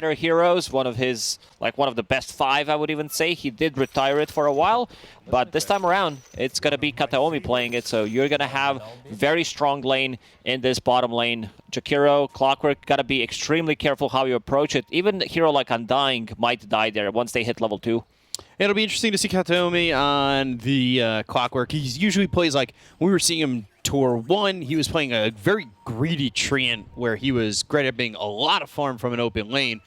better heroes, one of the best 5, I would even say. He did retire it for a while, but this time around, it's going to be Kataomi playing it, so you're going to have very strong lane in this bottom lane. Jakiro, Clockwork, got to be extremely careful how you approach it. Even a hero like Undying might die there once they hit level 2. It'll be interesting to see Kataomi on the Clockwork. He usually plays like, when we were seeing him Tour 1, he was playing a very greedy Treant where he was great at being a lot of farm from an open lane.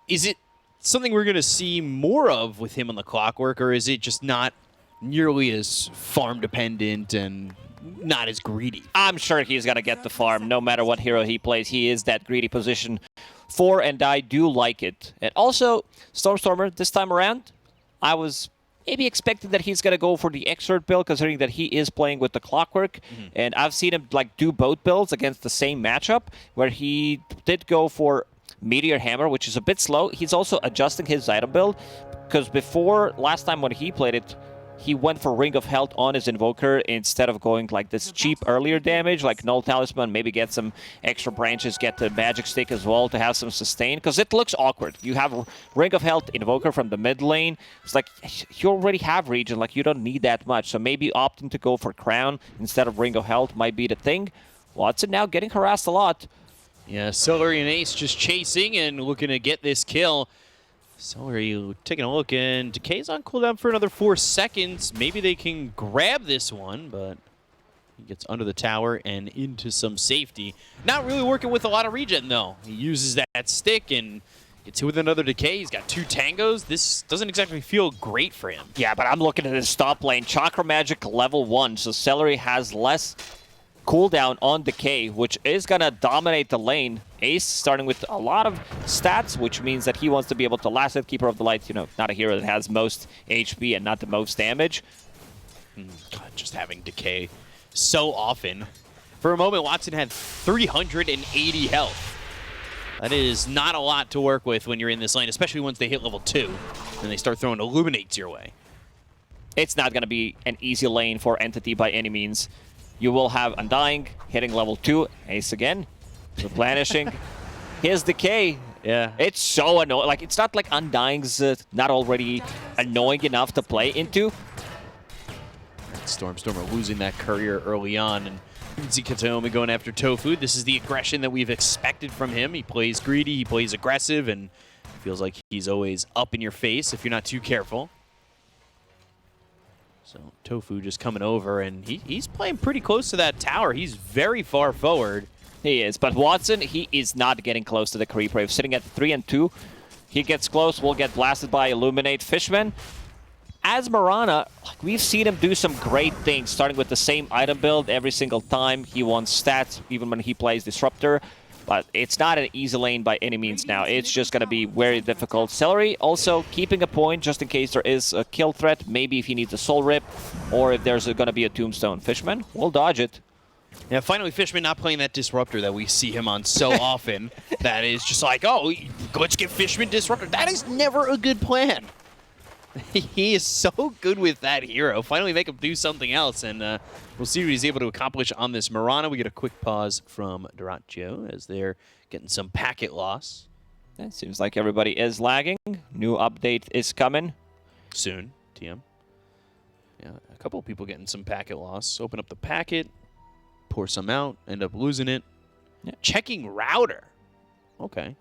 Is it something we're going to see more of with him on the Clockwork, or is it just not nearly as farm dependent and not as greedy? I'm sure he's going to get the farm no matter what hero he plays. He is that greedy position for, and I do like it. And also, Stormstormer, this time around, I was maybe expecting that he's going to go for the Exert build, considering that he is playing with the Clockwork. And I've seen him do both builds against the same matchup, where he did go for Meteor Hammer, which is a bit slow. He's also adjusting his item build, because before, last time when he played it, he went for Ring of Health on his Invoker instead of going like this cheap earlier damage, like Null Talisman, maybe get some extra branches, get the Magic Stick as well to have some sustain, because it looks awkward. You have Ring of Health Invoker from the mid lane. It's like, you already have Regen, like you don't need that much, so maybe opting to go for Crown instead of Ring of Health might be the thing. Watson now getting harassed a lot. Yeah, Celery and Ace just chasing and looking to get this kill. Celery taking a look, and Decay's on cooldown for another 4 seconds. Maybe they can grab this one, but he gets under the tower and into some safety. Not really working with a lot of regen, though. He uses that stick and gets hit with another Decay. He's got 2 tangos. This doesn't exactly feel great for him. Yeah, but I'm looking at his top lane. Chakra Magic level 1, so Celery has less cooldown on Decay, which is going to dominate the lane. Ace starting with a lot of stats, which means that he wants to be able to last it. Keeper of the Light, not a hero that has most HP and not the most damage. God, just having Decay so often. For a moment, Watson had 380 health. That is not a lot to work with when you're in this lane, especially once they hit level 2 and they start throwing Illuminates your way. It's not going to be an easy lane for Entity by any means. You will have Undying hitting level 2. Ace again. Replenishing. His Decay. Yeah. It's so annoying. Like, it's not like Undying's not already annoying enough to play into. Stormstormer losing that courier early on. And you can see Kataomi going after Tofu. This is the aggression that we've expected from him. He plays greedy, he plays aggressive, and feels like he's always up in your face if you're not too careful. So Tofu just coming over, and he's playing pretty close to that tower. He's very far forward. He is, but Watson, he is not getting close to the creep wave. Sitting at 3 and 2. He gets close, will get blasted by Illuminate. Fishman, as Mirana, we've seen him do some great things, starting with the same item build every single time. He wants stats, even when he plays Disruptor. But it's not an easy lane by any means now. It's just going to be very difficult. Celery also keeping a point just in case there is a kill threat. Maybe if he needs a Soul Rip, or if there's going to be a Tombstone. Fishman will dodge it. Yeah, finally Fishman not playing that Disruptor that we see him on so often. That is just like, oh, let's get Fishman Disruptor. That is never a good plan. He is so good with that hero. Finally make him do something else, and we'll see what he's able to accomplish on this Mirana. We get a quick pause from Duratio as they're getting some packet loss. It seems like everybody is lagging. New update is coming. Soon, TM. Yeah, a couple of people getting some packet loss. Open up the packet, pour some out, end up losing it. Yeah. Checking router. Okay.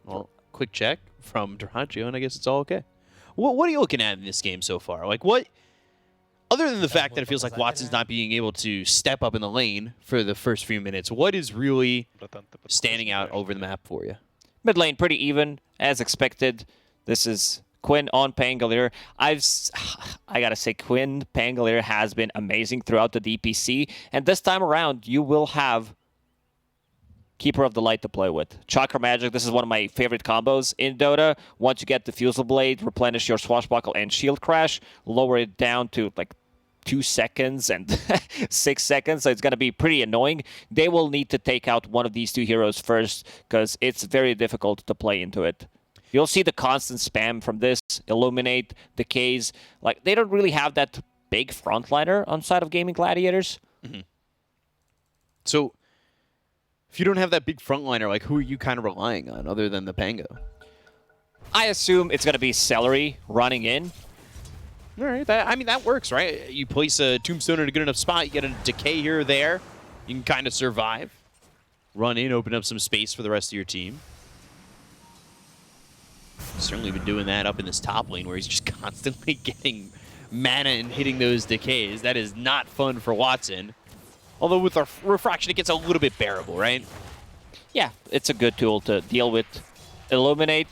Well, quick check from Duratio, and I guess it's all okay. What are you looking at in this game so far? Like, what, other than the fact that it feels like Watson's not being able to step up in the lane for the first few minutes, what is really standing out over the map for you? Mid lane, pretty even, as expected. This is Quinn on Pangolier. I gotta say, Quinn Pangolier has been amazing throughout the DPC, and this time around, you will have Keeper of the Light to play with. Chakra Magic, this is one of my favorite combos in Dota. Once you get the Fusel Blade, replenish your Swashbuckle and Shield Crash, lower it down to like 2 seconds and 6 seconds, so it's going to be pretty annoying. They will need to take out one of these 2 heroes first, because it's very difficult to play into it. You'll see the constant spam from this, Illuminate, Decays. Like, they don't really have that big frontliner on side of Gaimin Gladiators. So, if you don't have that big frontliner, like who are you kind of relying on other than the Pango? I assume it's going to be Celery running in. All right, I mean, that works, right? You place a Tombstone in a good enough spot, you get a Decay here or there, you can kind of survive. Run in, open up some space for the rest of your team. Certainly been doing that up in this top lane where he's just constantly getting mana and hitting those Decays. That is not fun for Watson. Although with our Refraction, it gets a little bit bearable, right? Yeah, it's a good tool to deal with. Illuminate.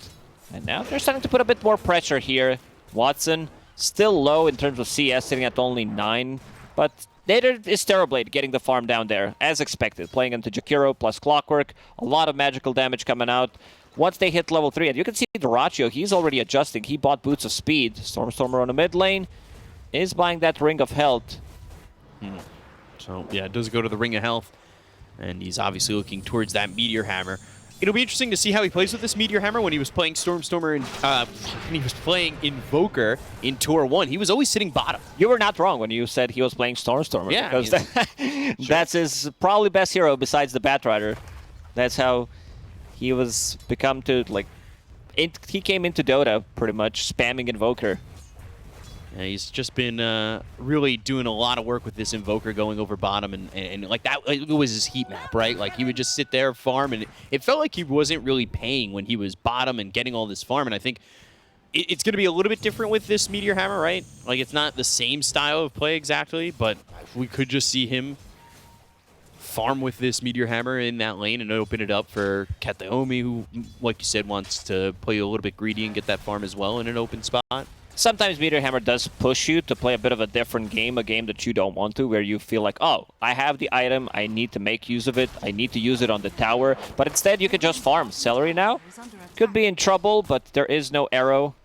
And now they're starting to put a bit more pressure here. Watson still low in terms of CS, sitting at only 9. But later is Terrorblade getting the farm down there, as expected. Playing into Jakiro plus Clockwork. A lot of magical damage coming out. Once they hit level 3, and you can see Duraccio, he's already adjusting. He bought Boots of Speed. Stormstormer on the mid lane is buying that Ring of Health. So, yeah, it does go to the Ring of Health. And he's obviously looking towards that Meteor Hammer. It'll be interesting to see how he plays with this Meteor Hammer when he was playing Stormstormer and when he was playing Invoker in Tour 1. He was always sitting bottom. You were not wrong when you said he was playing Stormstormer. Yeah. Because that's his probably best hero besides the Batrider. That's how he was become to, like, he came into Dota pretty much, spamming Invoker. Yeah, he's just been really doing a lot of work with this Invoker going over bottom, and like that it was his heat map, right? Like he would just sit there, farm, and it felt like he wasn't really paying when he was bottom and getting all this farm. And I think it's going to be a little bit different with this Meteor Hammer, right? Like it's not the same style of play exactly, but we could just see him farm with this Meteor Hammer in that lane and open it up for Kataomi, who, like you said, wants to play a little bit greedy and get that farm as well in an open spot. Sometimes Meteor Hammer does push you to play a bit of a different game, a game that you don't want to, where you feel like, oh, I have the item, I need to make use of it, I need to use it on the tower, but instead you can just farm. Celery now could be in trouble, but there is no arrow.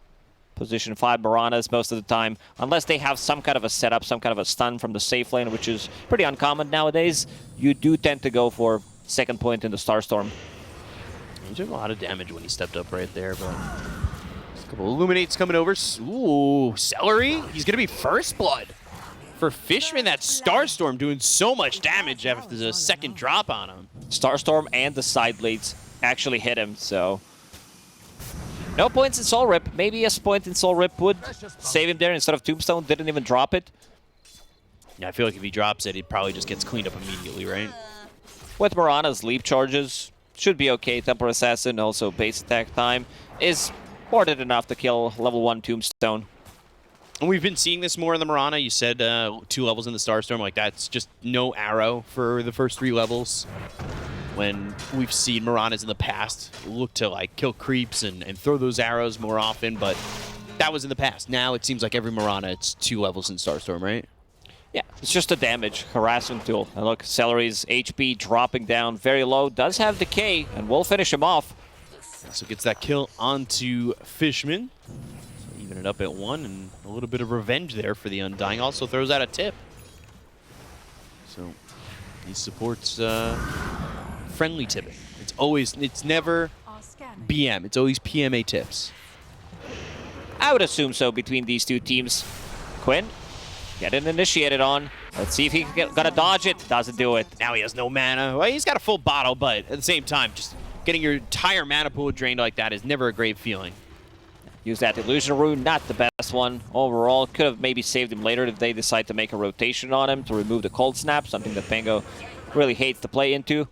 Position 5 Maranas most of the time, unless they have some kind of a setup, some kind of a stun from the safe lane, which is pretty uncommon nowadays. You do tend to go for second point in the Starstorm. He took a lot of damage when he stepped up right there, but a couple Illuminates coming over. Ooh, Celery. He's going to be first blood for Fishman. That Starstorm doing so much damage after the second drop on him. Starstorm and the side blades actually hit him, so no points in Soul Rip. Maybe a point in Soul Rip would save him there instead of Tombstone. Didn't even drop it. Yeah, I feel like if he drops it, it probably just gets cleaned up immediately, right? With Marana's leap charges, should be okay. Temper Assassin, also base attack time, is more than enough to kill level 1 Tombstone. And we've been seeing this more in the Marana. You said 2 levels in the Starstorm. Like, that's just no arrow for the first 3 levels. When we've seen Maranas in the past look to like kill creeps and throw those arrows more often, but that was in the past. Now it seems like every Marana, it's 2 levels in Starstorm, right? Yeah, it's just a damage harassment tool. And look, Celery's HP dropping down very low, does have Decay, and will finish him off. So gets that kill onto Fishman. So even it up at 1, and a little bit of revenge there for the Undying. Also throws out a tip. So he supports friendly tipping. It's never BM. It's always PMA tips. I would assume so between these two teams. Quinn, getting initiated on. Let's see if he gonna dodge it. Doesn't do it. Now he has no mana. Well, he's got a full bottle, but at the same time, just getting your entire mana pool drained like that is never a great feeling. Use that Illusion Rune, not the best one overall. Could have maybe saved him later if they decide to make a rotation on him to remove the Cold Snap, something that Pango really hates to play into.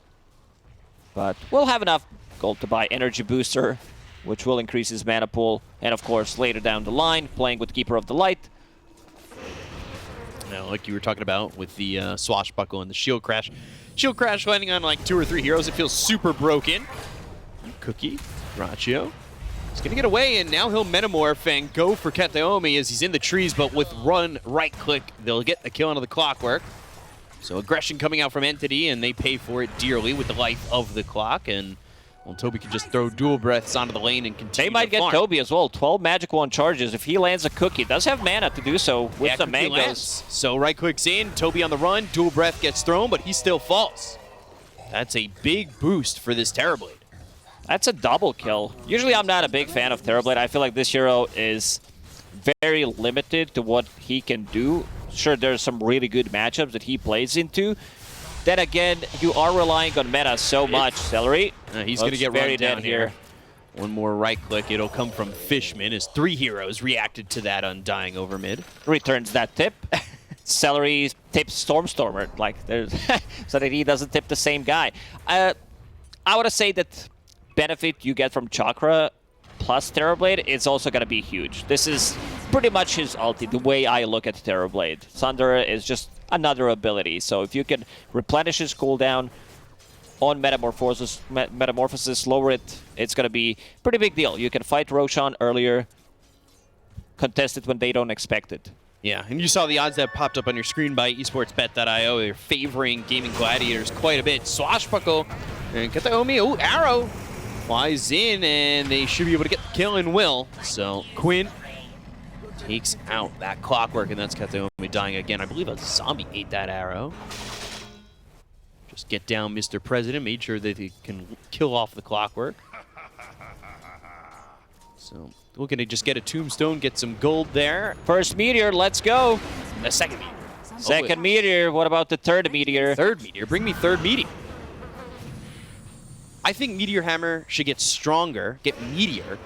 But we'll have enough gold to buy Energy Booster, which will increase his mana pool. And of course, later down the line, playing with Keeper of the Light. Now, like you were talking about with the Swashbuckle and the Shield Crash. Shield Crash landing on like 2 or 3 heroes. It feels super broken. Cookie, Rachio. He's going to get away, and now he'll Metamorph and go for Kataomi as he's in the trees, but with run, right-click, they'll get the kill onto the Clockwork. So aggression coming out from Entity, and they pay for it dearly with the life of the clock. And well, Toby can just throw dual breaths onto the lane and continue. They might get Toby as well. 12 Magic Wand charges. If he lands a Cookie, does have mana to do so with the mangoes. Lands. So right clicks in, Toby on the run, dual breath gets thrown, but he still falls. That's a big boost for this Terrorblade. That's a double kill. Usually I'm not a big fan of Terrorblade. I feel like this hero is very limited to what he can do. Sure, there's some really good matchups that he plays into, Then again, you are relying on meta so much. Celery. He's going to get very run down dead here. One more right click. It'll come from Fishman as 3 heroes reacted to that Undying over mid. Returns that tip. Celery tips Stormstormer, like there's so that he doesn't tip the same guy. I would say that benefit you get from Chakra plus Terrorblade is also going to be huge. This is pretty much his ulti, the way I look at Terrorblade. Thunder is just another ability, so if you can replenish his cooldown on Metamorphosis, lower it, it's going to be a pretty big deal. You can fight Roshan earlier, contest it when they don't expect it. Yeah, and you saw the odds that popped up on your screen by esportsbet.io. They're favoring Gaimin Gladiators quite a bit. Swashbuckle, and get the Omi. Oh, arrow flies in, and they should be able to get the kill and will. So Quinn takes out that Clockwork, and that's Kataomi dying again. I believe a zombie ate that arrow. Just get down, Mr. President. Made sure that he can kill off the Clockwork. So looking to just get a tombstone, get some gold there. First meteor, let's go. The second meteor. Second meteor. What about the third meteor? Third meteor. Bring me third meteor. I think Meteor Hammer should get stronger, get meteor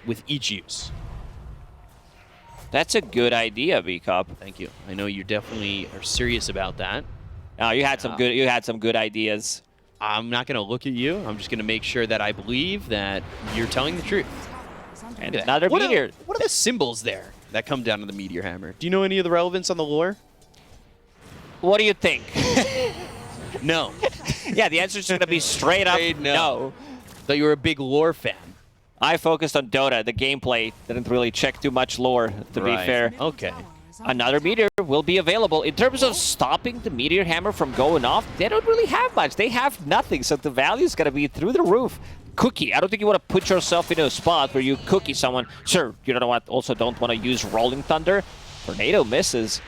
with each use. That's a good idea, V-Cup. Thank you. I know you definitely are serious about that. Oh, you had some good. You had some good ideas. I'm not going to look at you. I'm just going to make sure that I believe that you're telling the truth. And another meteor. What are the symbols there that come down to the Meteor Hammer? Do you know any of the relevance on the lore? What do you think? No. Yeah, the answer is going to be straight up no. Thought you were a big lore fan. I focused on Dota. The gameplay didn't really check too much lore, to be fair. Okay. Another meteor will be available. In terms of stopping the Meteor Hammer from going off, they don't really have much. They have nothing, so the value is going to be through the roof. Cookie. I don't think you want to put yourself in a spot where you cookie someone. Sure, you know what? Also don't want to use Rolling Thunder. Tornado misses.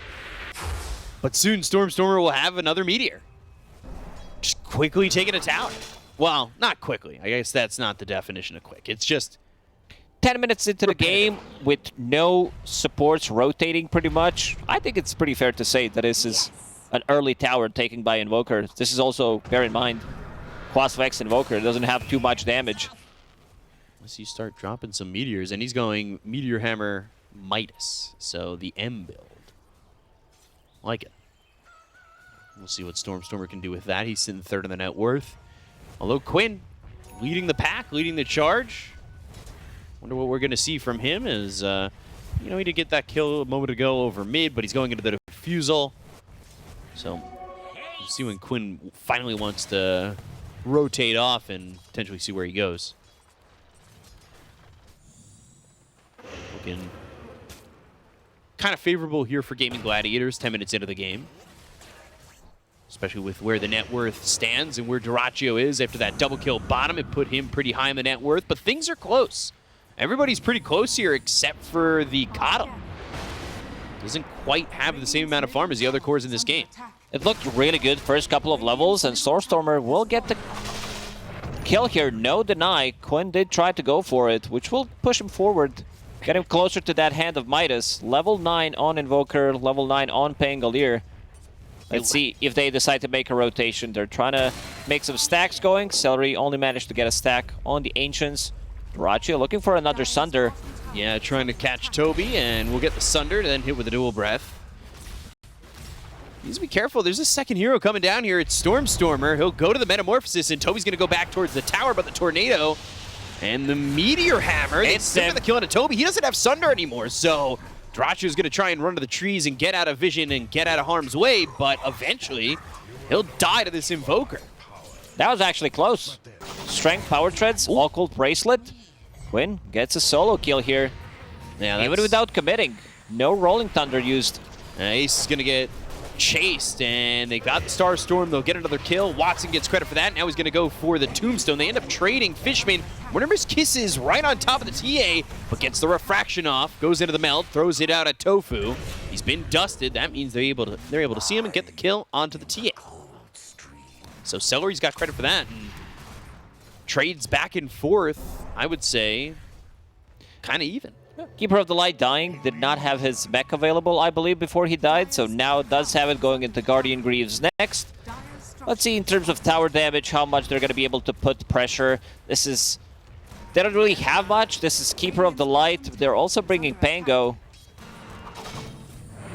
But soon Stormstormer will have another meteor. Just quickly taking a tower. Well, not quickly. I guess that's not the definition of quick. It's just 10 minutes into the game with no supports rotating pretty much. I think it's pretty fair to say that this is an early tower taken by Invoker. This is also, bear in mind, Quasvex Invoker doesn't have too much damage. Unless you start dropping some meteors, and he's going Meteor Hammer Midas, so the M build. Like it. We'll see what Stormstormer can do with that. He's sitting third in the net worth. Although Quinn leading the pack, leading the charge. Wonder what we're going to see from him is, you know, he did get that kill a moment ago over mid, but he's going into the defusal. So we'll see when Quinn finally wants to rotate off and potentially see where he goes. Looking kind of favorable here for Gaimin Gladiators 10 minutes into the game. Especially with where the net worth stands and where Dyrachyo is after that double kill bottom. It put him pretty high in the net worth, but things are close. Everybody's pretty close here except for the Coddle. Doesn't quite have the same amount of farm as the other cores in this game. It looked really good first couple of levels, and Stormstormer will get the kill here. No deny. Quinn did try to go for it, which will push him forward. Get him closer to that hand of Midas. Level 9 on Invoker, level 9 on Pangolier. Let's see if they decide to make a rotation. They're trying to make some stacks going. Celery only managed to get a stack on the Ancients. Dyrachyo looking for another Sunder. Yeah, trying to catch Toby, and we'll get the Sunder, then hit with a dual breath. Needs to be careful. There's a second hero coming down here. It's Stormstormer. He'll go to the Metamorphosis, and Toby's going to go back towards the tower, but the Tornado and the Meteor Hammer. It's the kill on Toby. He doesn't have Sunder anymore, so Dyrachyo's going to try and run to the trees and get out of vision and get out of harm's way, but eventually he'll die to this Invoker. That was actually close. Strength, Power Treads, Occult Bracelet. Quinn gets a solo kill here. Yeah, even without committing. No Rolling Thunder used. Ace is going to get chased, and they got the Starstorm. They'll get another kill. Watson gets credit for that. Now he's going to go for the Tombstone. They end up trading Fishman. Whenever's kisses right on top of the TA, but gets the refraction off, goes into the melt, throws it out at Tofu. He's been dusted. That means they're able to see him and get the kill onto the TA. So Celery's got credit for that. And trades back and forth, I would say, kind of even. Keeper of the Light dying, did not have his mech available, I believe, before he died, so now does have it going into Guardian Greaves next. Let's see in terms of tower damage how much they're going to be able to put pressure. This is... They don't really have much. This is Keeper of the Light. They're also bringing Pango.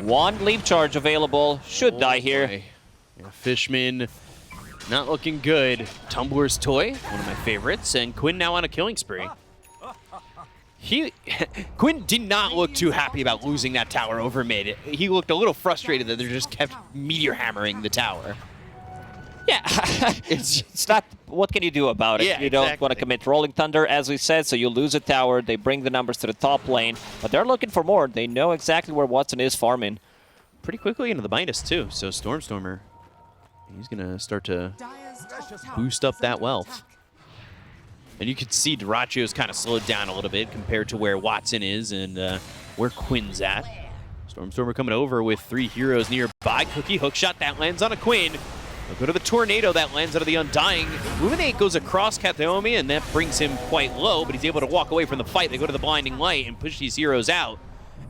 One leap charge available. Should die here. Boy. Yeah, Fishman not looking good. Tumblr's Toy, one of my favorites, and Quinn now on a killing spree. Quinn did not look too happy about losing that tower over mid. He looked a little frustrated that they just kept meteor hammering the tower. Yeah, it's not... What can you do about it? Yeah, you don't want to commit Rolling Thunder, as we said, so you lose a tower. They bring the numbers to the top lane, but they're looking for more. They know exactly where Watson is farming. Pretty quickly into the minus, too, so Stormer, he's going to start to boost up that wealth. And you can see Duracio's kind of slowed down a little bit compared to where Watson is and where Quinn's at. Stormer coming over with 3 heroes nearby. Cookie hookshot, that lands on a Quinn. They'll go to the Tornado, that lands out of the Undying. Luminate goes across Kataomi, and that brings him quite low, but he's able to walk away from the fight. They go to the Blinding Light and push these heroes out.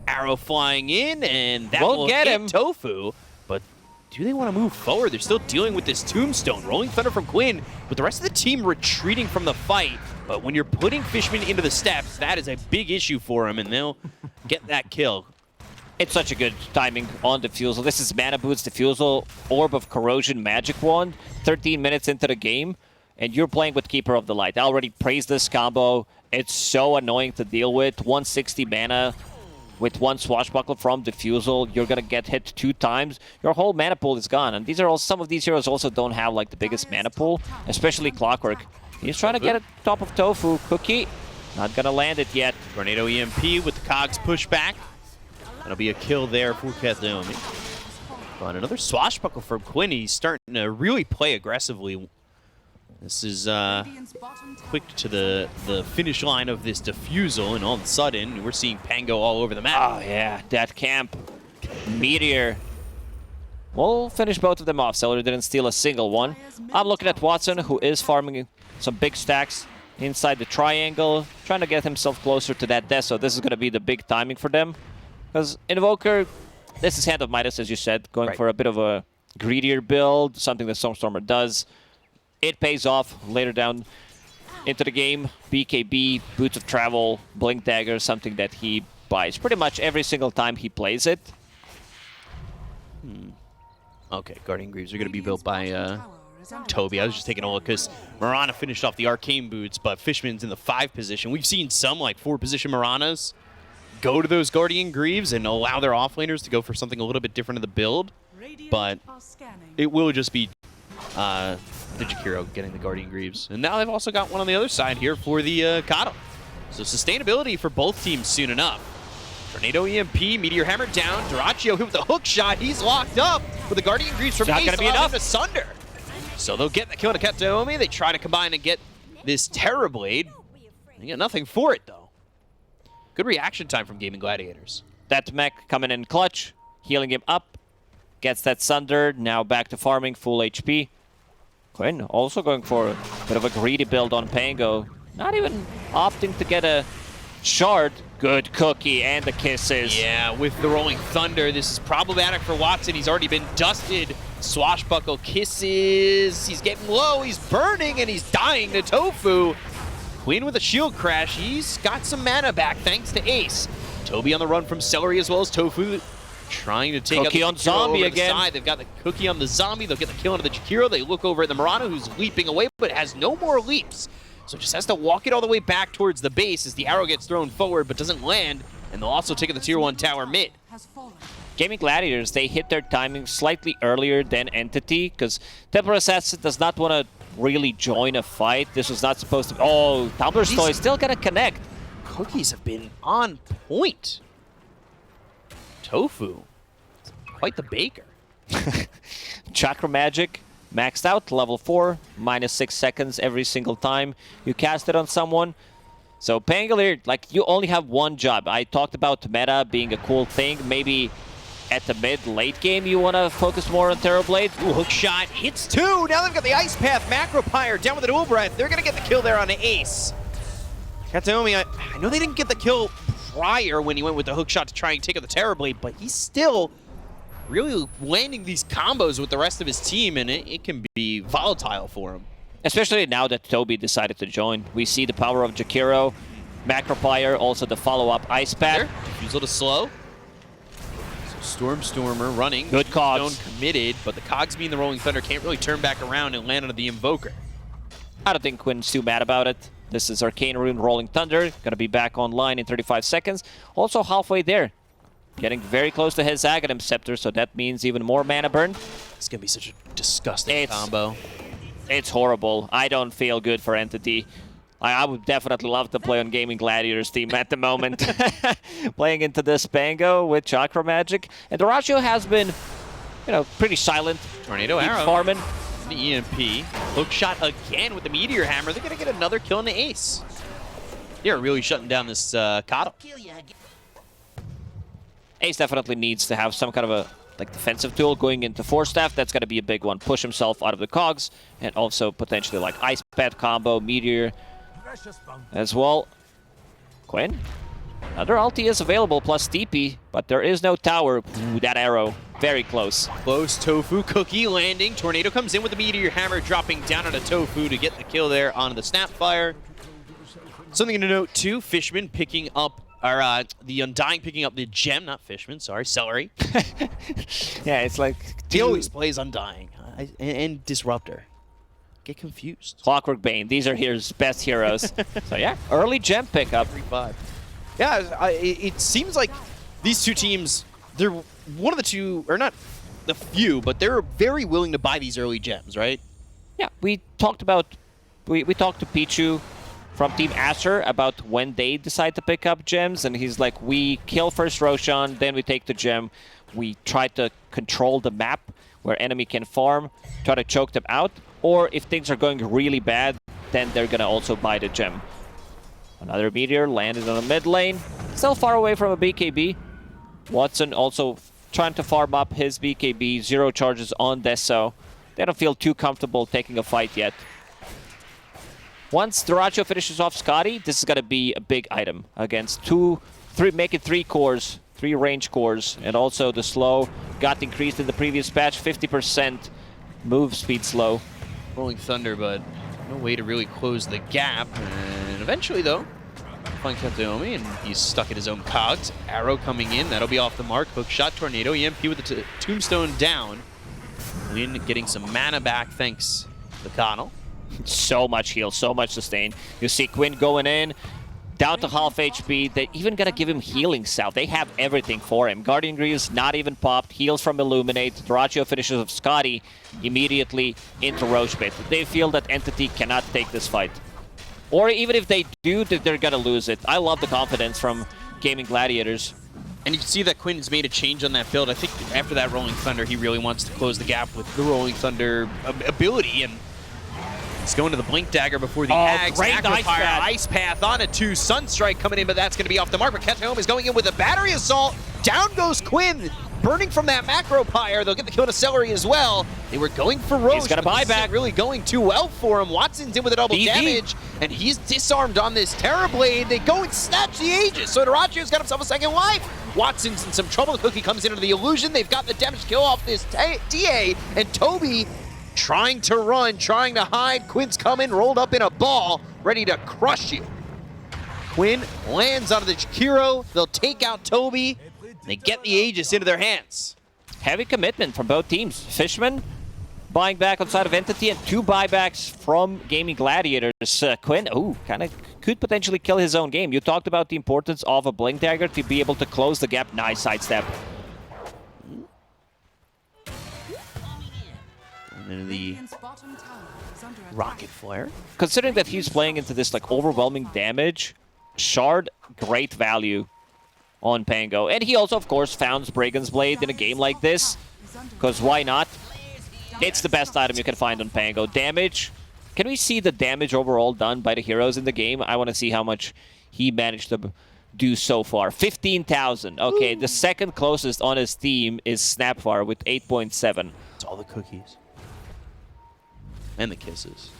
Arrow flying in, and that will get him. Tofu, but do they want to move forward? They're still dealing with this Tombstone. Rolling Thunder from Quinn, with the rest of the team retreating from the fight. But when you're putting Fishman into the steps, that is a big issue for him, and they'll get that kill. It's such a good timing on Diffusal. This is Mana Boots Diffusal, Orb of Corrosion, Magic Wand, 13 minutes into the game, and you're playing with Keeper of the Light. I already praised this combo. It's so annoying to deal with. 160 mana with 1 Swashbuckle from Diffusal. You're going to get hit 2 times. Your whole mana pool is gone. And these are all, some of these heroes also don't have like the biggest mana pool, especially Clockwork. He's trying to get it top of Tofu. Cookie, not going to land it yet. Tornado EMP with the Cogs push back. That'll be a kill there for Kataomi. But another Swashbuckle from Quinn. He's starting to really play aggressively. This is quick to the finish line of this Diffusal, and all of a sudden, we're seeing Pango all over the map. Oh, yeah, that camp. Meteor. We'll finish both of them off. Celery didn't steal a single one. I'm looking at Watson, who is farming some big stacks inside the triangle, trying to get himself closer to that death, so this is going to be the big timing for them. Because Invoker, this is Hand of Midas, as you said, going for a bit of a greedier build, something that Stormstormer does. It pays off later down into the game. BKB, Boots of Travel, Blink Dagger, something that he buys pretty much every single time he plays it. Okay, Guardian Greaves are going to be built by Toby. I was just taking a look because Mirana finished off the Arcane Boots, but Fishman's in the 5 position. We've seen some like 4 position Miranas go to those Guardian Greaves and allow their offlaners to go for something a little bit different in the build, but it will just be Digikiro getting the Guardian Greaves. And now they've also got one on the other side here for the Kato. So sustainability for both teams soon enough. Tornado EMP, Meteor Hammer down, Duraccio hit with the hook shot, he's locked up with the Guardian Greaves from Ace, not going to be enough to Sunder. So they'll get the kill to Kataomi, they try to combine and get this Terrorblade. They get nothing for it though. Good reaction time from Gaimin Gladiators. That mech coming in clutch, healing him up, gets that Sunder, now back to farming, full HP. Quinn also going for a bit of a greedy build on Pango, not even opting to get a shard. Good Cookie and the kisses. Yeah, with the Rolling Thunder, this is problematic for Watson. He's already been dusted. Swashbuckle kisses, he's getting low, he's burning, and he's dying to Tofu. Quinn with a shield crash, he's got some mana back thanks to Ace. Toby on the run from Celery as well as Tofu, trying to take Cookie out on the Zombie over again. The side. They've got the Cookie on the Zombie, they'll get the kill into the Jakiro. They look over at the Murano, who's leaping away, but has no more leaps. So just has to walk it all the way back towards the base as the arrow gets thrown forward but doesn't land, and they'll also take the tier 1 tower mid. Gaimin Gladiators, they hit their timing slightly earlier than Entity, because Templar Assassin does not want to really join a fight. This was not supposed to... Oh, Tumblr's Toy is still going to connect. Cookies have been on point. Tofu, quite the baker. Chakra Magic, maxed out, level 4, -6 seconds every single time you cast it on someone. So Pangolier, like, you only have one job. I talked about meta being a cool thing. Maybe at the mid-late game you want to focus more on Terrorblade. Ooh, hook shot, hits 2. Now they've got the Ice Path, Macro Pyre down with a dual breath. They're going to get the kill there on Ace. Kataomi, I know they didn't get the kill prior when he went with the hook shot to try and take out the Terrorblade, but he's still really landing these combos with the rest of his team, and it can be volatile for him. Especially now that Toby decided to join. We see the power of Jakiro, Macropire, also the follow-up Ice Pad. He's a little slow. So Stormer running. Good cogs. Stone committed, but the cogs being the Rolling Thunder can't really turn back around and land on the Invoker. I don't think Quinn's too mad about it. This is Arcane Rune Rolling Thunder. Gonna be back online in 35 seconds. Also halfway there. Getting very close to his Aghanim Scepter, so that means even more mana burn. It's gonna be such a disgusting combo. It's horrible. I don't feel good for Entity. I would definitely love to play on Gaimin Gladiators team at the moment. Playing into this Pango with Chakra Magic. And Doracio has been, you know, pretty silent. Tornado Arrow. Farming. The EMP. Hook shot again with the Meteor Hammer. They're going to get another kill on the Ace. They're really shutting down this Kato. Ace definitely needs to have some kind of a defensive tool going into Force Staff. That's going to be a big one. Push himself out of the cogs. And also potentially like Ice Pad combo, Meteor as well. Quinn. Another ulti is available plus DP, but there is no tower. Ooh, that arrow. Very close. Close Tofu Cookie landing. Tornado comes in with the Meteor Hammer, dropping down on a Tofu to get the kill there on the Snapfire. Something to note too, Fishman picking up, or the Undying picking up the gem, not Fishman, sorry, Celery. Yeah, it's like... He always plays Undying and Disruptor. Get confused. Clockwork Bane, these are his best heroes. So yeah, early gem pickup. 3-5. Yeah, it seems like these two teams, they're one of the two, or not the few, but they're very willing to buy these early gems, right? Yeah, we talked about, we talked to Pichu from Team Asher about when they decide to pick up gems, and he's like, we kill first Roshan, then we take the gem. We try to control the map where enemy can farm, try to choke them out, or if things are going really bad, then they're gonna also buy the gem. Another Meteor landed on the mid lane. Still far away from a BKB. Watson also trying to farm up his BKB. 0 charges on Deso. They don't feel too comfortable taking a fight yet. Once Doracio finishes off Scotty, this is going to be a big item against make it 3 cores, 3 range cores, and also the slow got increased in the previous patch, 50% move speed slow. Rolling Thunder, but no way to really close the gap. And eventually, though, find Kataomi, and he's stuck in his own cogs. Arrow coming in, that'll be off the mark. Hook shot, Tornado, EMP with the Tombstone down. Lin getting some mana back thanks to Connell. So much heal, so much sustain. You see Quinn going in, down to half HP. They even gotta give him healing salve. They have everything for him. Guardian Greaves not even popped. Heals from Illuminate. Doracio finishes of Scotty immediately into Roche Pit. They feel that Entity cannot take this fight. Or even if they do, they're gonna lose it. I love the confidence from Gaimin Gladiators. And you can see that Quinn has made a change on that build. I think after that Rolling Thunder, he really wants to close the gap with the Rolling Thunder ability, and he's going to the Blink Dagger before the Ags. Great Ice Path on a 2. Sunstrike coming in, but that's going to be off the mark. But Ketchum is going in with a Battery Assault. Down goes Quinn, burning from that Macro Pyre. They'll get the kill to Celery as well. They were going for Roche. He's got a buyback. Really going too well for him. Watson's in with a double damage, and he's disarmed on this Terrorblade. They go and snatch the Aegis. So Doracio's got himself a second life. Watson's in some trouble. The Cookie comes into the illusion. They've got the damage kill off this TA, and Toby trying to run, trying to hide. Quinn's coming, rolled up in a ball, ready to crush you. Quinn lands onto the Jakiro. They'll take out Toby. They get the Aegis into their hands. Heavy commitment from both teams. Fishman buying back on side of Entity, and 2 buybacks from Gaimin Gladiators. Quinn, kind of could potentially kill his own game. You talked about the importance of a Blink Dagger to be able to close the gap. Nice sidestep. And then the Rocket Flare. Considering that he's playing into this overwhelming damage, Shard, great value on Pango. And he also, of course, found Brigand's Blade in a game like this, because why not? It's the best item you can find on Pango. Damage. Can we see the damage overall done by the heroes in the game? I want to see how much he managed to do so far. 15,000. Okay, the second closest on his team is Snapfire with 8.7. It's all the cookies. And the kisses.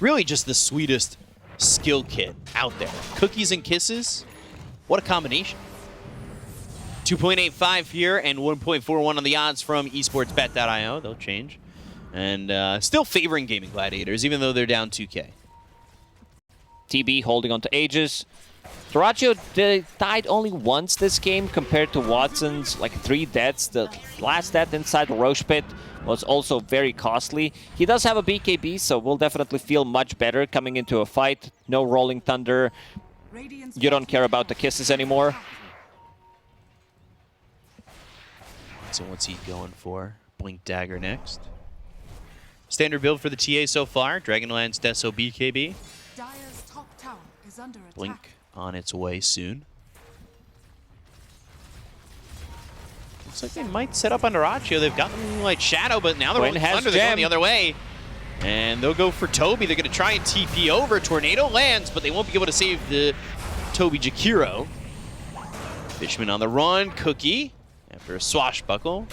Really just the sweetest skill kit out there. Cookies and kisses? What a combination. 2.85 here and 1.41 on the odds from esportsbet.io. They'll change. And still favoring Gaimin Gladiators, even though they're down 2K. TB holding on to Aegis. Doracio died only once this game compared to Watson's like 3 deaths. The last death inside the Roche pit was also very costly. He does have a BKB, so will definitely feel much better coming into a fight. No Rolling Thunder. You don't care about the kisses anymore. So what's he going for? Blink Dagger next. Standard build for the TA so far. Dragonlance Deso BKB. Dire's top tower is under attack. Blink on its way soon. Looks like they might set up on Doracio. They've got the Moonlight Shadow, but now they're rolling Thunder. They're going the other way. And they'll go for Toby. They're going to try and TP over. Tornado lands, but they won't be able to save the Toby Jakiro. Fishman on the run. Cookie after a swashbuckle.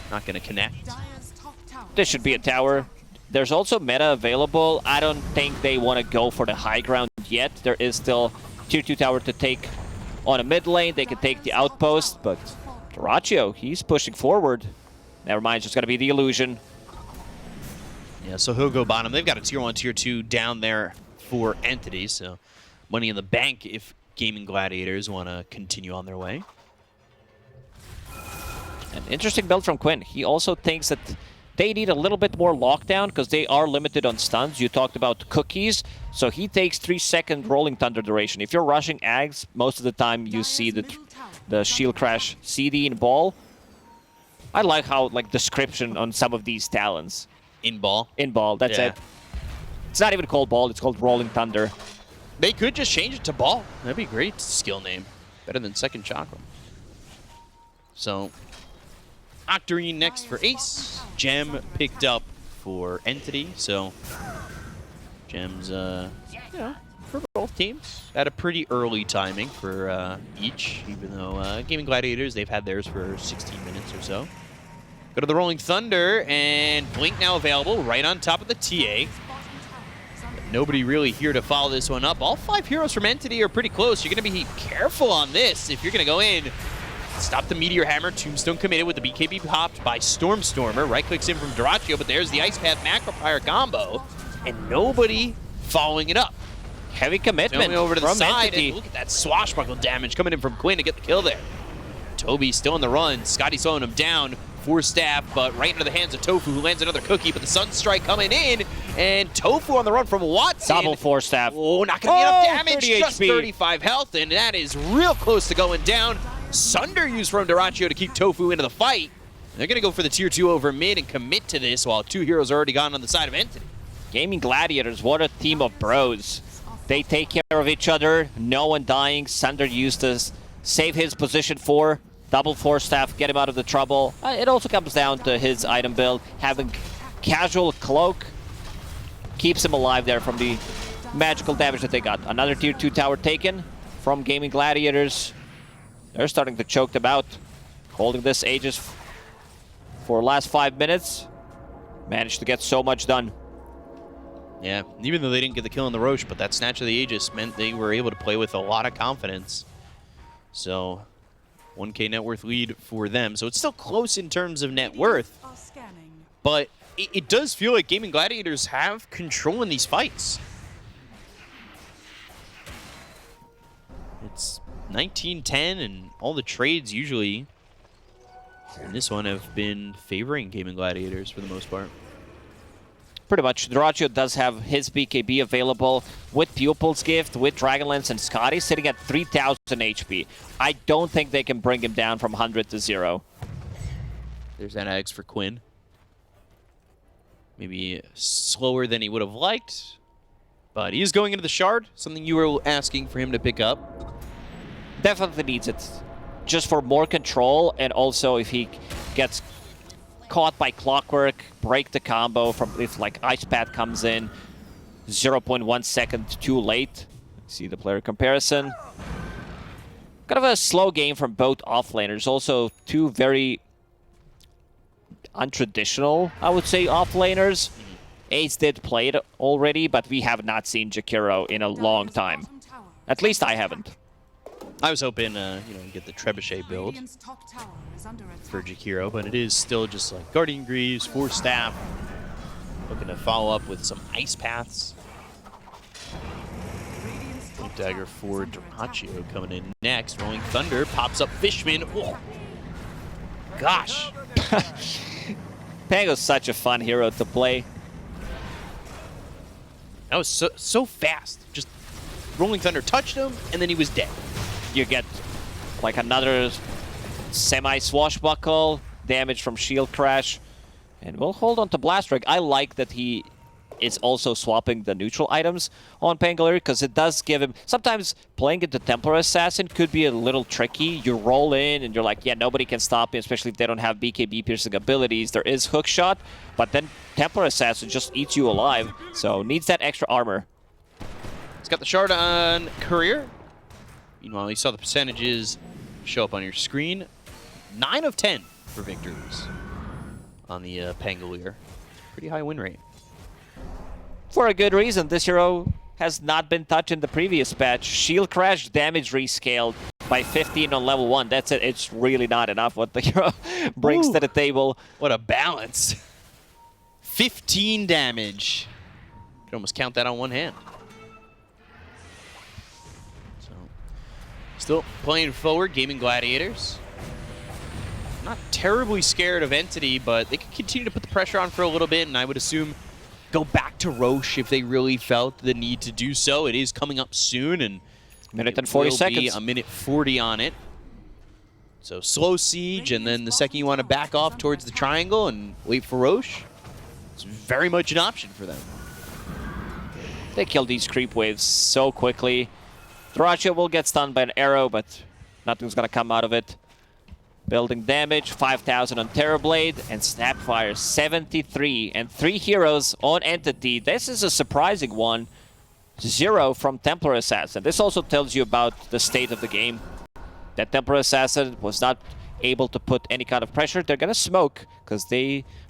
Not going to connect. Dire's top tower This should be a tower. There's also meta available. I don't think they want to go for the high ground yet. There is still tier 2 tower to take on a mid lane. They can take the outpost, but Doracio, he's pushing forward. Never mind, it's just going to be the illusion. Yeah, so he'll go bottom. They've got a tier 1, tier 2 down there for Entity, so money in the bank if Gaimin Gladiators want to continue on their way. An interesting build from Quinn. He also thinks that they need a little bit more lockdown because they are limited on stuns. You talked about cookies, so he takes 3-second Rolling Thunder duration. If you're rushing Ags, most of the time you see the shield crash CD in ball. I like how description on some of these talents. In ball. In ball, that's it. It's not even called ball, it's called Rolling Thunder. They could just change it to ball. That'd be a great skill name. Better than Second Chakra. So, Octarine next for Ace. Gem picked up for Entity. So, Gems, for both teams at a pretty early timing for each, even though Gaimin Gladiators, they've had theirs for 16 minutes or so. Go to the Rolling Thunder, and Blink now available right on top of the TA. Nobody really here to follow this one up. All 5 heroes from Entity are pretty close. You're going to be careful on this if you're going to go in. Stop the Meteor Hammer. Tombstone committed with the BKB popped by Stormstormer. Right-clicks in from Doracio, but there's the Ice Path Macropyre combo. And nobody following it up. Heavy commitment Going over to the from side, Entity. and look at that swashbuckle damage coming in from Quinn to get the kill there. Toby still on the run. Scotty slowing him down. 4 staff, but right into the hands of Tofu, who lands another cookie, but the Sunstrike coming in, and Tofu on the run from Watson. Double 4 staff. Oh, not going to be enough damage. 30 Just HP. 35 health, and that is real close to going down. Sunder used from Doracio to keep Tofu into the fight. They're going to go for the tier 2 over mid and commit to this, while 2 heroes are already gone on the side of Entity. Gaimin Gladiators, what a team of bros. They take care of each other, no one dying. Sunder used to save his position for double 4 staff, get him out of the trouble. It also comes down to his item build. Having casual cloak keeps him alive there from the magical damage that they got. Another tier 2 tower taken from Gaimin Gladiators. They're starting to choke them out. Holding this Aegis for the last 5 minutes. Managed to get so much done. Yeah, even though they didn't get the kill on the Roche, but that snatch of the Aegis meant they were able to play with a lot of confidence. So 1K net worth lead for them. So it's still close in terms of net worth, but it does feel like Gaimin Gladiators have control in these fights. It's 19-10, and all the trades usually in this one have been favoring Gaimin Gladiators for the most part. Pretty much. Doracio does have his BKB available with Pupil's Gift, with Dragonlance and Scotty, sitting at 3,000 HP. I don't think they can bring him down from 100 to 0. There's that Ags for Quinn. Maybe slower than he would have liked, but he is going into the Shard, something you were asking for him to pick up. Definitely needs it. Just for more control, and also if he gets caught by Clockwork, break the combo from if Ice Path comes in 0.1 second too late. See the player comparison. Kind of a slow game from both offlaners. Also 2 very untraditional, I would say, offlaners. Ace did play it already, but we have not seen Jakiro in a long time. At least I haven't. I was hoping, you know, you get the Trebuchet build Radiant's top tower is under for attack. Jakiro, but it is still just like Guardian Greaves, 4 Staff. Looking to follow up with some Ice Paths. Radiant's top Dagger tower for is under attack. Durachio coming in next. Rolling Thunder pops up Fishman. Oh, gosh. Pango's such a fun hero to play. That was so fast. Just Rolling Thunder touched him, and then he was dead. You get like another semi-swashbuckle, damage from shield crash, and we'll hold on to Blast Rig. I like that he is also swapping the neutral items on Pangolier, because it does give him... Sometimes playing into Templar Assassin could be a little tricky. You roll in and you're like, yeah, nobody can stop me, especially if they don't have BKB piercing abilities. There is hook shot, but then Templar Assassin just eats you alive, so needs that extra armor. He's got the shard on Courier. Meanwhile, you saw the percentages show up on your screen. 9 of 10 for victories on the Pangolier. Pretty high win rate. For a good reason. This hero has not been touched in the previous patch. Shield crash damage rescaled by 15 on level 1. That's it. It's really not enough what the hero brings to the table. What a balance. 15 damage. You can almost count that on one hand. So, still playing forward, Gaimin Gladiators. Not terribly scared of Entity, but they could continue to put the pressure on for a little bit, and I would assume go back to Roche if they really felt the need to do so. It is coming up soon, and Minute and 40 seconds. be a minute 40 on it. So slow siege, and then the second you want to back off towards the triangle and wait for Roche, it's very much an option for them. They kill these creep waves so quickly. Durachio will get stunned by an arrow, but nothing's going to come out of it. Building damage, 5,000 on Terrorblade, and Snapfire, 73. And 3 heroes on Entity. This is a surprising one. 0 from Templar Assassin. This also tells you about the state of the game. That Templar Assassin was not able to put any kind of pressure. They're going to smoke, because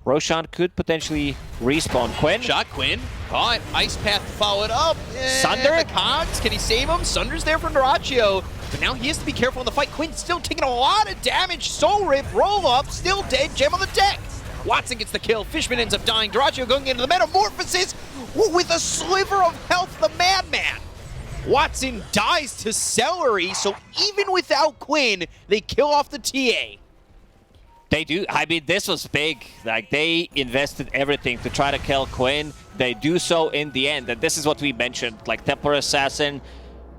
Roshan could potentially respawn. Quinn? Shot Quinn. Caught. Ice Path followed up. Sunder? The Cogs. Can he save him? Sunder's there for Durachio. But now he has to be careful in the fight. Quinn's still taking a lot of damage. Soul Rip, roll up, still dead. Gem on the deck. Watson gets the kill. Fishman ends up dying. Durachio going into the Metamorphosis with a sliver of health. The Madman. Watson dies to Celery. So even without Quinn, they kill off the TA. They do. I mean, this was big. Like, they invested everything to try to kill Quinn. They do so in the end. And this is what we mentioned. Like, Templar Assassin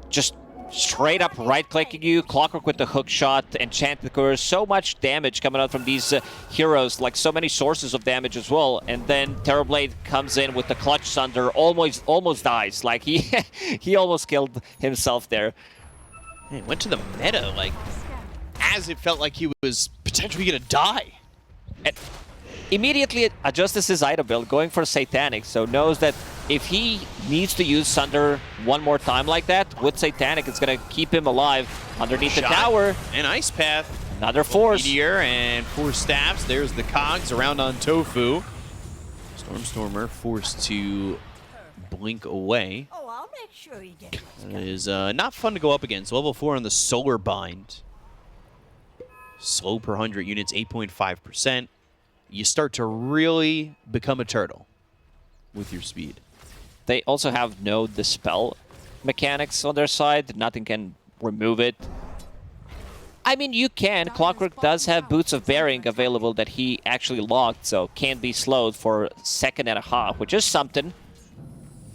just straight up right-clicking you, Clockwork with the hook shot, Enchanted Curse. So much damage coming out from these heroes. Like, so many sources of damage as well. And then Terrorblade comes in with the Clutch Sunder. Almost dies. Like, he almost killed himself there. He went to the meta, like, as it felt like he was potentially going to die. And immediately adjusts his item build, going for Satanic, so knows that if he needs to use Sunder one more time like that, with Satanic, it's going to keep him alive underneath the tower. And Ice Path. Another force. Meteor and 4 staffs. There's the Cogs around on Tofu. Stormer forced to blink away. Oh, I'll make sure you get it. That is not fun to go up against. Level 4 on the Solar Bind. Slow per 100 units, 8.5%. You start to really become a turtle with your speed. They also have no Dispel mechanics on their side. Nothing can remove it. I mean, you can. Clockwork does have Boots of Bearing available that he actually locked, so can't be slowed for a second and a half, which is something.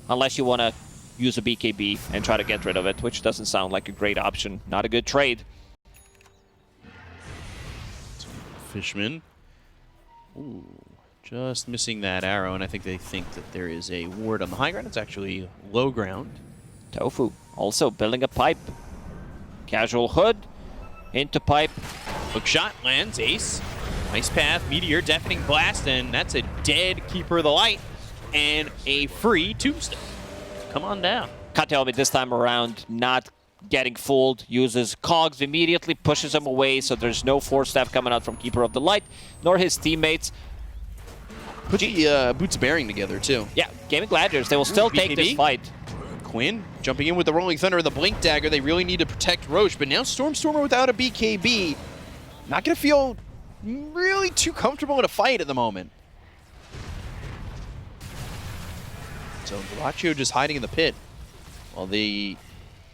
Unless you want to use a BKB and try to get rid of it, which doesn't sound like a great option. Not a good trade. Fishman. Ooh, just missing that arrow, and I think they think that there is a ward on the high ground. It's actually low ground. Tofu also building a pipe. Casual hood into pipe. Hook shot lands, ace. Ice Path, Meteor, Deafening Blast, and that's a dead Keeper of the Light and a free Tombstone. Come on down. Kataomi this time around not getting fooled, uses Cogs immediately, pushes him away, so there's no force staff coming out from Keeper of the Light, nor his teammates. Put the Boots of Bearing together, too. Yeah, Gaimin Gladiators, they will still take this BKB? fight. Quinn jumping in with the Rolling Thunder and the Blink Dagger. They really need to protect Roche, but now Stormstormer without a BKB, not going to feel really too comfortable in a fight at the moment. So Dyrachyo just hiding in the pit while they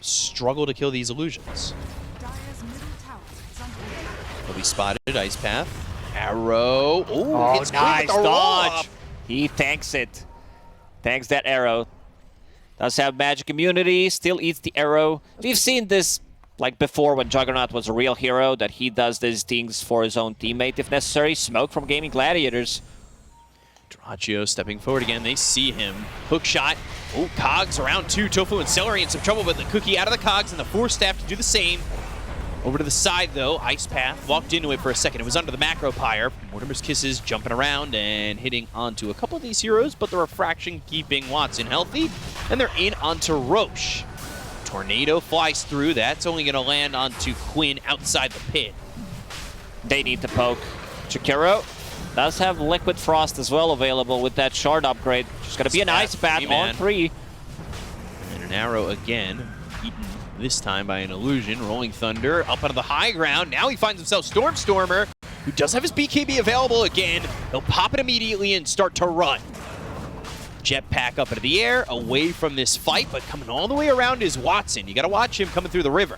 struggle to kill these illusions. Dire's middle tower is under attack. He'll be spotted. Ice Path. Arrow. Oh, hits Quinn nice with the dodge. roll-up. He tanks it. Tanks that arrow. Does have magic immunity, still eats the arrow. We've seen this like before when Juggernaut was a real hero, that he does these things for his own teammate if necessary. Smoke from Gaimin Gladiators. Dyrachyo stepping forward again. They see him. Hook shot. Oh, Cogs around 2. Tofu and Celery in some trouble, but the Cookie out of the Cogs and the Force Staff to do the same. Over to the side, though. Ice Path walked into it for a second. It was under the Macro Pyre. Mortimer's Kisses jumping around and hitting onto a couple of these heroes, but the Refraction keeping Watson healthy. And they're in onto Roche. Tornado flies through. That's only going to land onto Quinn outside the pit. They need to poke. Chikiro does have Liquid Frost as well available with that shard upgrade. Just going to be an Ice Path on 3. And an arrow again. Eaten this time by an illusion. Rolling Thunder up onto the high ground. Now he finds himself Stormstormer, who does have his BKB available again. He'll pop it immediately and start to run. Jetpack up into the air, away from this fight, but coming all the way around is Watson. You got to watch him coming through the river.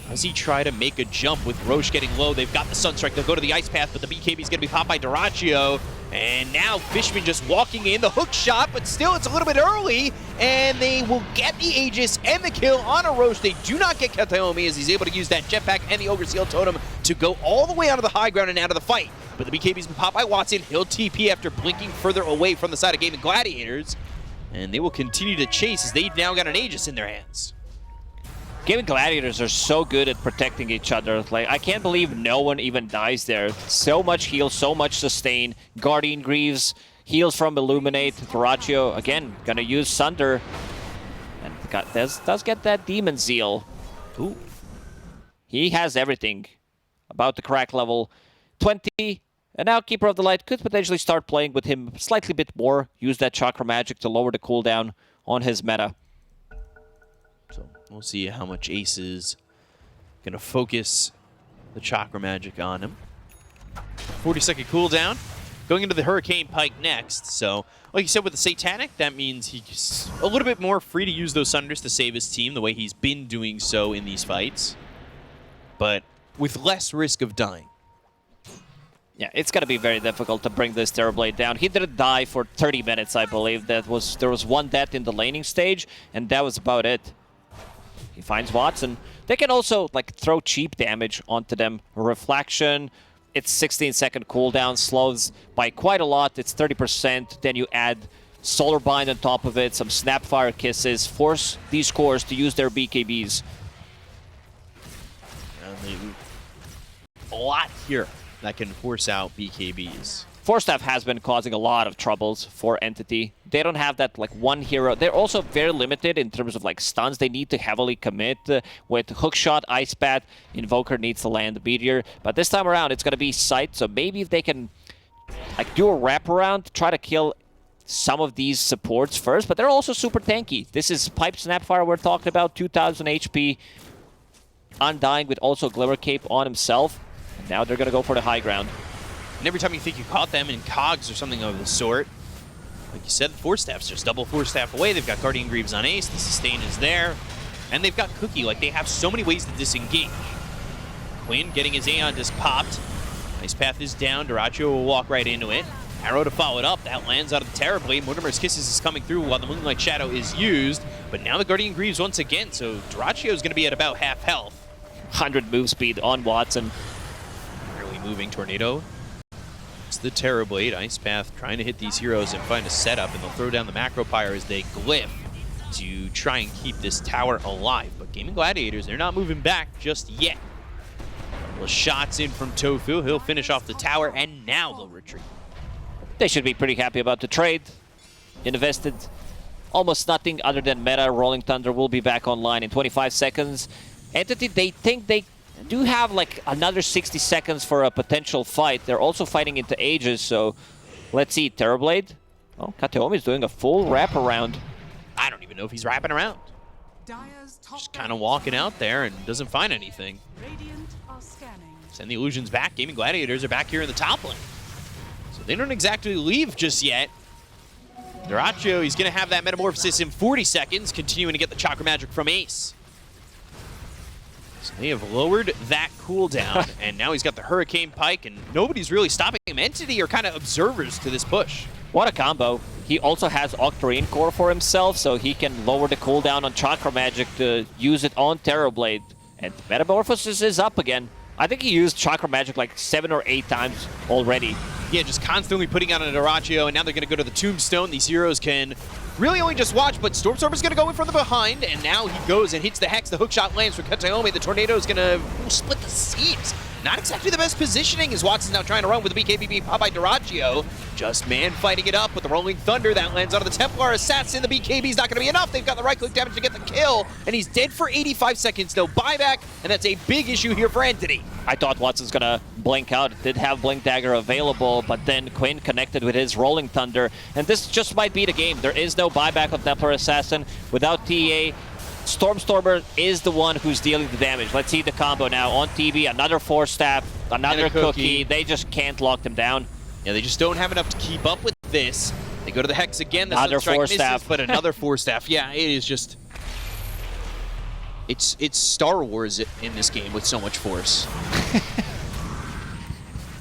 As he try to make a jump with Roche getting low, they've got the Sunstrike. They'll go to the Ice Path, but the BKB is going to be popped by Dyrachyo. And now Fishman just walking in, the hook shot, but still it's a little bit early. And they will get the Aegis and the kill on a Roche. They do not get Kataomi as he's able to use that Jetpack and the Ogre Seal Totem to go all the way onto the high ground and out of the fight. But the BKB's been popped by Watson. He'll TP after blinking further away from the side of Gaimin Gladiators. And they will continue to chase as they've now got an Aegis in their hands. Gaimin Gladiators are so good at protecting each other. Like, I can't believe no one even dies there. So much heal, so much sustain. Guardian Greaves, heals from Illuminate. Dyrachyo, again, gonna use Sunder. And does get that Demon Zeal. Ooh. He has everything. About to crack level 20. And now Keeper of the Light could potentially start playing with him slightly bit more. Use that Chakra Magic to lower the cooldown on his meta. So we'll see how much Ace is going to focus the Chakra Magic on him. 40-second cooldown. Going into the Hurricane Pike next. So, like you said, with the Satanic, that means he's a little bit more free to use those Sunders to save his team the way he's been doing so in these fights. But with less risk of dying. Yeah, it's going to be very difficult to bring this Terrorblade down. He didn't die for 30 minutes, I believe. There was one death in the laning stage, and that was about it. He finds Watson. They can also like throw cheap damage onto them. Reflection, it's 16-second cooldown, slows by quite a lot. It's 30%. Then you add Solar Bind on top of it, some Snapfire Kisses, force these cores to use their BKBs. A lot here that can force out BKBs. Force Staff has been causing a lot of troubles for Entity. They don't have that like one hero. They're also very limited in terms of like stuns. They need to heavily commit with Hookshot, Ice Path. Invoker needs to land the Meteor. But this time around, it's going to be Sight. So maybe if they can like do a wraparound, try to kill some of these supports first. But they're also super tanky. This is Pipe Snapfire we're talking about, 2,000 HP. Undying with also Glimmer Cape on himself. And now they're going to go for the high ground. And every time you think you caught them in Cogs or something of the sort, like you said, the Force Staff's just double Force Staff away. They've got Guardian Greaves on Ace, the Sustain is there, and they've got Cookie. Like, they have so many ways to disengage. Quinn getting his Aeon Disc popped. Ice Path is down. Dyrachyo will walk right into it. Arrow to follow it up. That lands out of the Terrorblade. Mortimer's Kisses is coming through while the Moonlight Shadow is used. But now the Guardian Greaves once again, so Dyrachyo is going to be at about half health. 100 move speed on Watson. Early moving Tornado. It's the Terrorblade. Ice Path trying to hit these heroes and find a setup, and they'll throw down the Macro Pyre as they glyph to try and keep this tower alive. But Gaimin Gladiators, they're not moving back just yet. A couple of shots in from Tofu. He'll finish off the tower, and now they'll retreat. They should be pretty happy about the trade. Invested almost nothing other than meta. Rolling Thunder will be back online in 25 seconds. Entity, they think they do have like another 60 seconds for a potential fight. They're also fighting into Aegis, so let's see. Terrorblade. Oh, Kataomi is doing a full wraparound. know if he's wrapping around. Dire's top Just kind of walking out there and doesn't find anything. Radiant are scanning. Send the illusions back. Gaimin Gladiators are back here in the top lane. So they don't exactly leave just yet. Dyrachyo, he's going to have that metamorphosis in 40 seconds, continuing to get the Chakra Magic from Ace. So they have lowered that cooldown, and now he's got the Hurricane Pike, and nobody's really stopping him. Entity are kind of observers to this push. What a combo. He also has Octarine Core for himself, so he can lower the cooldown on Chakra Magic to use it on Terrorblade. And Metamorphosis is up again. I think he used Chakra Magic like 7 or 8 times already. Yeah, just constantly putting out a Dyrachyo, and now they're going to go to the Tombstone. These heroes can really only just watch, but Stormstormer's going to go in from the behind, and now he goes and hits the Hex. The hookshot lands for Kataomi. The Tornado is going to split the seams. Not exactly the best positioning as Watson's now trying to run with the BKB pop by Dyrachyo. Just man fighting it up with the Rolling Thunder. That lands onto the Templar Assassin. The BKB's not going to be enough. They've got the right-click damage to get the kill, and he's dead for 85 seconds. No buyback, and that's a big issue here for Entity. I thought Watson's going to blink out. It did have Blink Dagger available, but then Quinn connected with his Rolling Thunder, and this just might be the game. There is no buyback on Templar Assassin. Without TA, Stormstormer is the one who's dealing the damage. Let's see the combo now on TV. Another Force Staff, another cookie. They just can't lock them down. Yeah, they just don't have enough to keep up with this. They go to the Hex again. The Another Sunstrike Force misses, Staff. but another Force Staff. Yeah, it is just... It's Star Wars in this game with so much force.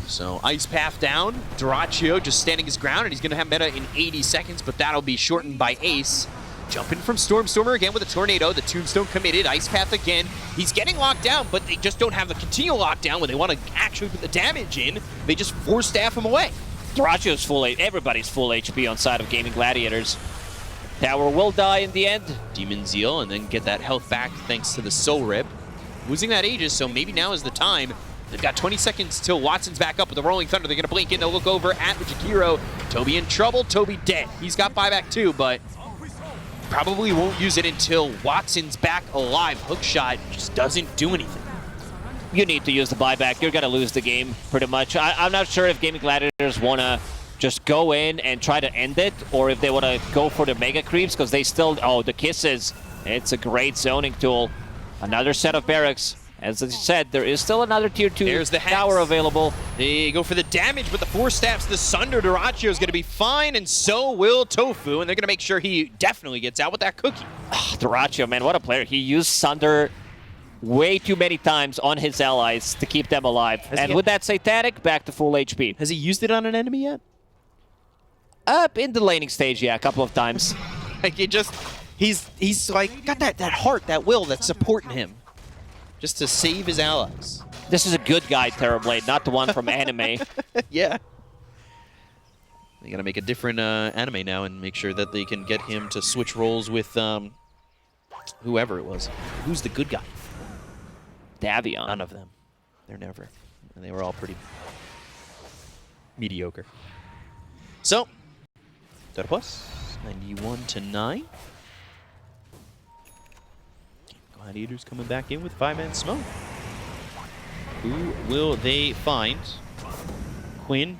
So, Ice Path down. Dyrachyo just standing his ground, and he's going to have meta in 80 seconds, but that'll be shortened by Ace. Jumping from Stormstormer again with a Tornado. The Tombstone committed. Ice Path again. He's getting locked down, but they just don't have the continual lockdown when they want to actually put the damage in. They just Force Staff him away. Dyrachyo's full HP. Everybody's full HP on side of Gaimin Gladiators. Tower will die in the end. Demon Zeal, and then get that health back thanks to the Soul Rip. Losing that Aegis, so maybe now is the time. They've got 20 seconds till Watson's back up with the Rolling Thunder. They're going to blink in. They'll look over at the Jakiro. Toby in trouble. Toby dead. He's got buyback too, but probably won't use it until Watson's back alive. Hookshot just doesn't do anything. You need to use the buyback. You're going to lose the game, pretty much. I'm not sure if Gaimin Gladiators want to just go in and try to end it, or if they want to go for the Mega Creeps, because they still... Oh, the Kisses. It's a great zoning tool. Another set of barracks. As I said, there is still another Tier 2 There's the tower available. They go for the damage, but the Force Staffs, the Sunder. Dyrachyo is going to be fine, and so will Tofu, and they're going to make sure he definitely gets out with that cookie. Dyrachyo, man, what a player. He used Sunder way too many times on his allies to keep them alive. And with that Satanic, back to full HP. Has he used it on an enemy yet? Up in the laning stage, yeah, a couple of times. Like, it just... He's like, got that heart, that will that's supporting him. Just to save his allies. This is a good guy, Terrorblade, not the one from anime. Yeah. They gotta make a different anime now and make sure that they can get him to switch roles with whoever it was. Who's the good guy? Davion. None of them. They're never. And they were all pretty mediocre. So, Dota Plus, 91-9. Gladiators coming back in with 5-man smoke. Who will they find? Quinn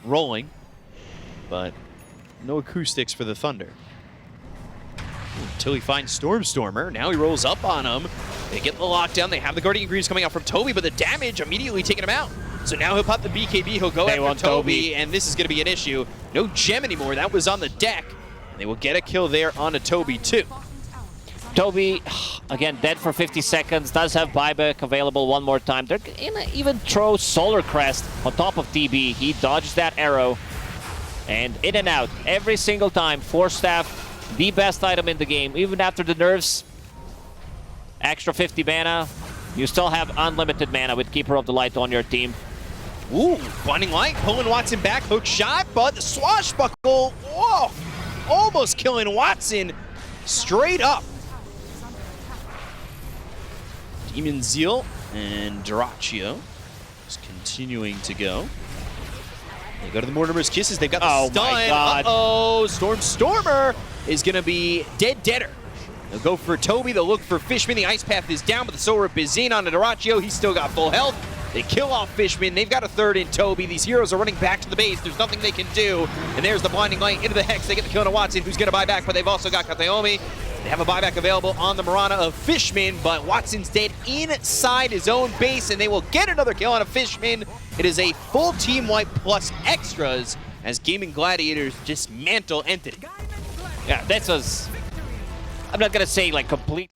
rolling, but no acoustics for the Thunder. Until he finds Stormstormer. Now he rolls up on him. They get the lockdown. They have the Guardian Greaves coming out from Toby, but the damage immediately taking him out. So now he'll pop the BKB. He'll go after Toby, and this is going to be an issue. No gem anymore. That was on the deck. And they will get a kill there onto Toby, too. Toby, again, dead for 50 seconds, does have buyback available one more time. They're gonna even throw Solar Crest on top of TB. He dodged that arrow. And in and out, every single time. Force Staff, the best item in the game. Even after the nerfs, extra 50 mana, you still have unlimited mana with Keeper of the Light on your team. Ooh, Blinding Light, pulling Watson back, hook shot, but the swashbuckle, whoa, almost killing Watson straight up. Demon Zeal and Dyrachyo is continuing to go. They go to the Mortimer's Kisses. They've got the stun. My God. Uh-oh, Stormstormer is going to be deader. They'll go for Toby. They'll look for Fishman. The Ice Path is down, but the Soul Rip is in on Dyrachyo. He's still got full health. They kill off Fishman. They've got a third in Toby. These heroes are running back to the base. There's nothing they can do. And there's the blinding light into the Hex. They get the kill on Watson, who's going to buy back, but they've also got Kataomi. They have a buyback available on the Mirana of Fishman, but Watson's dead inside his own base, and they will get another kill on a Fishman. It is a full team wipe plus extras as Gaimin Gladiators dismantle Entity. Yeah, that was... I'm not going to say, like, complete...